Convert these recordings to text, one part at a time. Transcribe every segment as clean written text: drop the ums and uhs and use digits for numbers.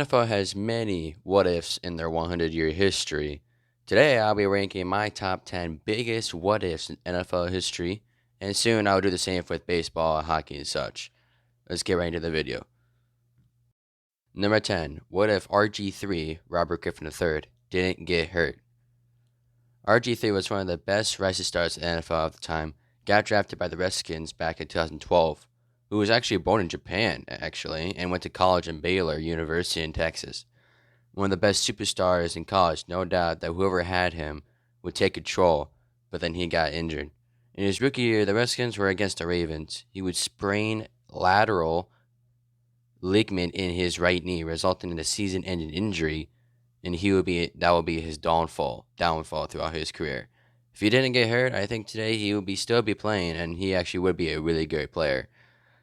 NFL has many what ifs in their 100-year history. Today, I'll be ranking my top 10 biggest what ifs in NFL history, and soon I'll do the same with baseball, hockey, and such. Let's get right into the video. Number 10. What if RG3, Robert Griffin III, didn't get hurt? RG3 was one of the best rising stars in the NFL at the time, got drafted by the Redskins back in 2012, who was actually born in Japan, and went to college in Baylor University in Texas. One of the best superstars in college, no doubt that whoever had him would take control, but then he got injured. In his rookie year, the Redskins were against the Ravens. He would sprain lateral ligament in his right knee, resulting in a season-ending injury, and that will be his downfall throughout his career. If he didn't get hurt, I think today he would still be playing, and he actually would be a really good player.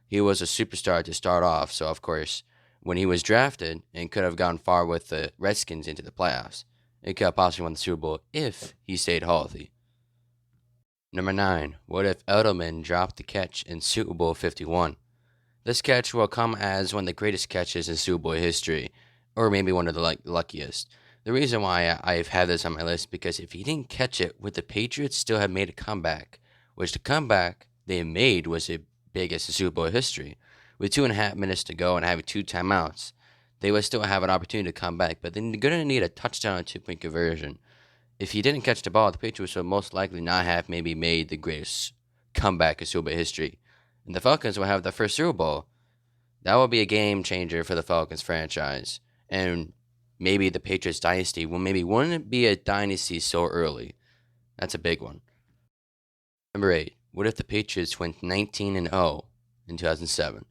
He was a superstar to start off, so of course, when he was drafted and could have gone far with the Redskins into the playoffs, it could have possibly won the Super Bowl if he stayed healthy. Number 9. What if Edelman dropped the catch in Super Bowl 51? This catch will come as one of the greatest catches in Super Bowl history, or maybe one of the luckiest. The reason why I've had this on my list because if he didn't catch it, would the Patriots still have made a comeback? Which the comeback they made was the biggest in Super Bowl history. With 2.5 minutes to go and having 2 timeouts, they would still have an opportunity to come back, but they're going to need a touchdown and 2-point conversion. If he didn't catch the ball, the Patriots would most likely not have maybe made the greatest comeback in Super Bowl history. And the Falcons will have their first Super Bowl. That will be a game changer for the Falcons franchise. And maybe the Patriots dynasty wouldn't be a dynasty so early. That's a big one. Number 8. What if the Patriots went 19-0 in 2007?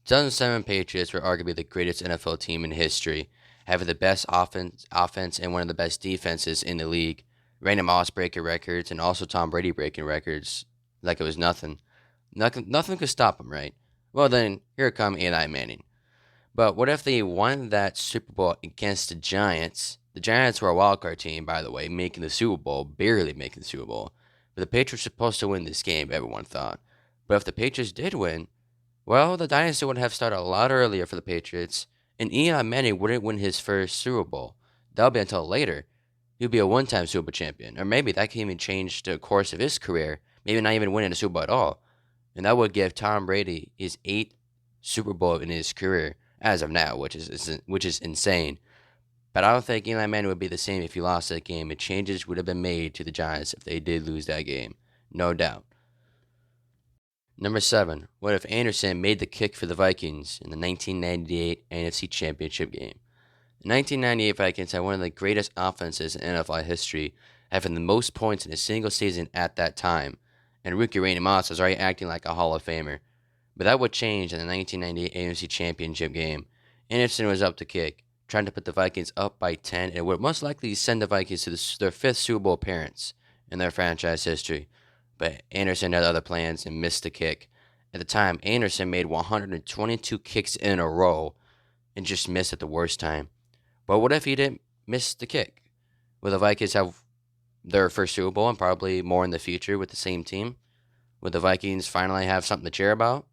2007 Patriots were arguably the greatest NFL team in history, having the best offense and one of the best defenses in the league. Randy Moss breaking records and also Tom Brady breaking records like it was nothing. Nothing could stop them, right? Well then, here come Eli Manning. But what if they won that Super Bowl against the Giants? The Giants were a wildcard team, by the way, making the Super Bowl, barely making the Super Bowl. But the Patriots were supposed to win this game, everyone thought. But if the Patriots did win, well, the dynasty would have started a lot earlier for the Patriots, and Eli Manning wouldn't win his first Super Bowl. That'll be until later. He'll be a one-time Super Bowl champion, or maybe that can even change the course of his career, maybe not even winning a Super Bowl at all. And that would give Tom Brady his 8th Super Bowl in his career as of now, which is insane. But I don't think Eli Manning would be the same if he lost that game, and changes would have been made to the Giants if they did lose that game. No doubt. Number 7. What if Anderson made the kick for the Vikings in the 1998 NFC Championship game? The 1998 Vikings had one of the greatest offenses in NFL history, having the most points in a single season at that time, and rookie Randy Moss was already acting like a Hall of Famer. But that would change in the 1998 NFC Championship game. Anderson was up to kick, trying to put the Vikings up by 10, and would most likely send the Vikings to their 5th Super Bowl appearance in their franchise history. But Anderson had other plans and missed the kick. At the time, Anderson made 122 kicks in a row and just missed at the worst time. But what if he didn't miss the kick? Will the Vikings have their first Super Bowl and probably more in the future with the same team? Would the Vikings finally have something to cheer about?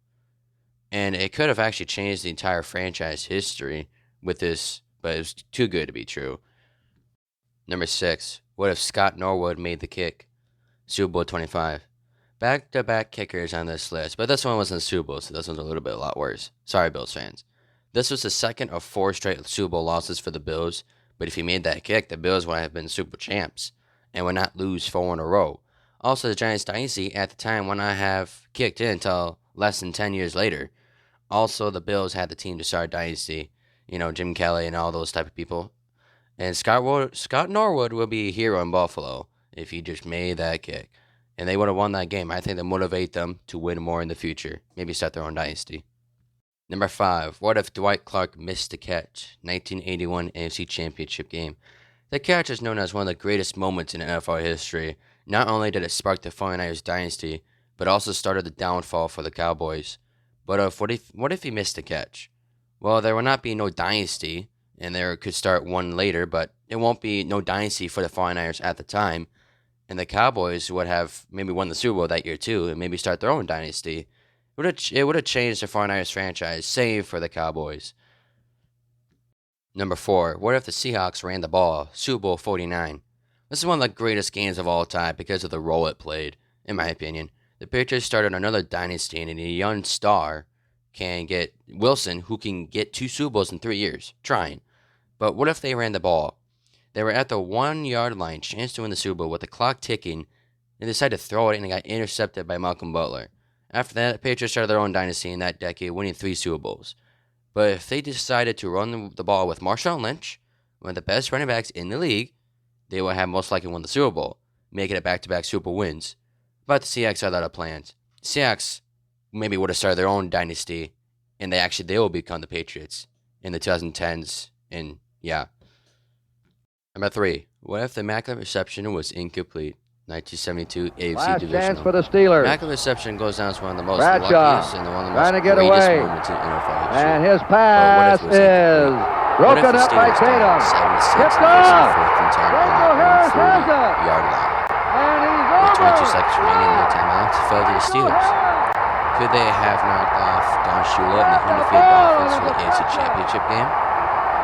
And it could have actually changed the entire franchise history with this, but it was too good to be true. Number 6. What if Scott Norwood made the kick? Super Bowl 25. Back-to-back kickers on this list, but this one wasn't the Super Bowl, so this one's a lot worse. Sorry, Bills fans. This was the second of 4 straight Super Bowl losses for the Bills, but if he made that kick, the Bills would have been Super Bowl champs and would not lose 4 in a row. Also, the Giants dynasty at the time would not have kicked in until less than 10 years later. Also, the Bills had the team to start dynasty, Jim Kelly and all those type of people. And Scott Norwood will be a hero in Buffalo if he just made that kick. And they would have won that game. I think that motivate them to win more in the future. Maybe start their own dynasty. Number 5. What if Dwight Clark missed the catch? 1981 NFC Championship game. The catch is known as one of the greatest moments in NFL history. Not only did it spark the 49ers dynasty, but also started the downfall for the Cowboys. But what if he missed the catch? Well, there will not be no dynasty, and there could start one later, but it won't be no dynasty for the 49ers at the time. And the Cowboys would have maybe won the Super Bowl that year too, and maybe start their own dynasty. It would have changed the 49ers franchise, save for the Cowboys. Number 4, what if the Seahawks ran the ball? Super Bowl 49. This is one of the greatest games of all time because of the role it played, in my opinion. The Patriots started another dynasty, and a young star can get Wilson, who can get 2 Super Bowls in 3 years, trying. But what if they ran the ball? They were at the 1-yard line, chance to win the Super Bowl with the clock ticking. They decided to throw it, and it got intercepted by Malcolm Butler. After that, the Patriots started their own dynasty in that decade, winning 3 Super Bowls. But if they decided to run the ball with Marshawn Lynch, one of the best running backs in the league, they would have most likely won the Super Bowl, making it back-to-back Super Bowl wins. But the Seahawks had other plans. The Seahawks maybe would have started their own dynasty, and they will become the Patriots in the 2010s. And yeah. Number 3, what if the Immaculate Reception was incomplete? 1972 AFC Last Divisional. chance for the Steelers. Immaculate Reception goes down as one of the most Bradshaw luckiest and one of the trying most to get greatest away. moments in NFL history. And his pass But what if it was is incomplete? broken up by Tatum. Tipped off. Franco Harris has it. Yard line. And he's With over. 22 seconds remaining in the timeout, fell to the Steelers. Could they have knocked off Don Shula and the undefeated Dolphins for the AFC Championship game?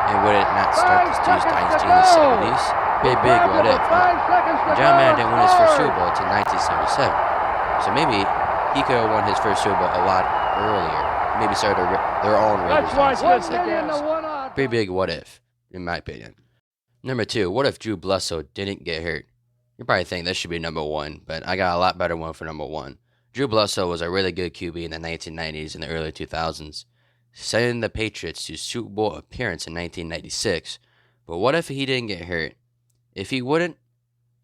And would it not start the Steelers dynasty in the 70s? Big what if, huh? And John Madden didn't win his first Super Bowl until 1977. So maybe he could have won his first Super Bowl a lot earlier. Maybe started their own Raiders dynasty. Pretty big what if, in my opinion. Number 2, what if Drew Bledsoe didn't get hurt? You probably think this should be number 1, but I got a lot better one for number 1. Drew Bledsoe was a really good QB in the 1990s and the early 2000s, sending the Patriots to Super Bowl appearance in 1996. But what if he didn't get hurt? If he wouldn't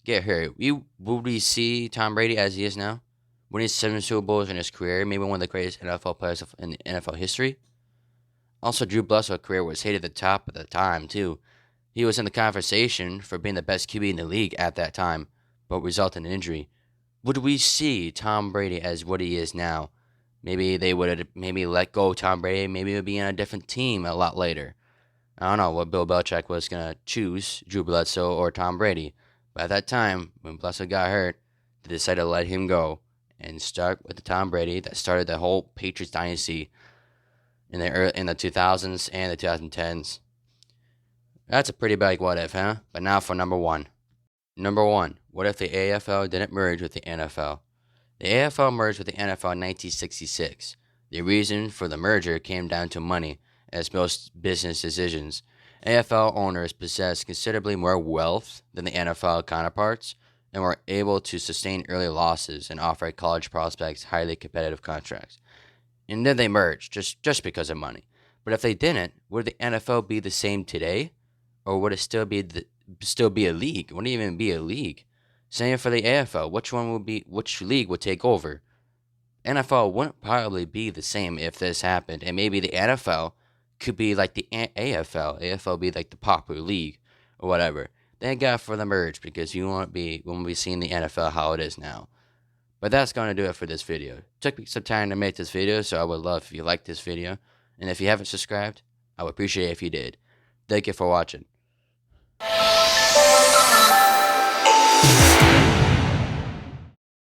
get hurt, would we see Tom Brady as he is now? Winning 7 Super Bowls in his career, maybe one of the greatest NFL players in NFL history? Also, Drew Bledsoe's career was hit at the top at the time, too. He was in the conversation for being the best QB in the league at that time, but resulted in injury. Would we see Tom Brady as what he is now? Maybe they would have let go of Tom Brady. Maybe it would be on a different team a lot later. I don't know what Bill Belichick was going to choose, Drew Bledsoe or Tom Brady. But at that time, when Bledsoe got hurt, they decided to let him go and start with the Tom Brady that started the whole Patriots dynasty in the 2000s and the 2010s. That's a pretty big what if, huh? But now for number 1. Number 1, what if the AFL didn't merge with the NFL? The AFL merged with the NFL in 1966. The reason for the merger came down to money, as most business decisions. AFL owners possess considerably more wealth than the NFL counterparts and were able to sustain early losses and offer college prospects highly competitive contracts. And then they merged just because of money. But if they didn't, would the NFL be the same today? Or would it still be a league? Wouldn't even be a league. Same for the AFL. Which league would take over? NFL wouldn't probably be the same if this happened. And maybe the NFL could be like the AFL. AFL be like the popular league or whatever. Thank God for the merge, because you won't be seeing the NFL how it is now. But that's going to do it for this video. It took me some time to make this video, so I would love if you liked this video. And if you haven't subscribed, I would appreciate it if you did. Thank you for watching.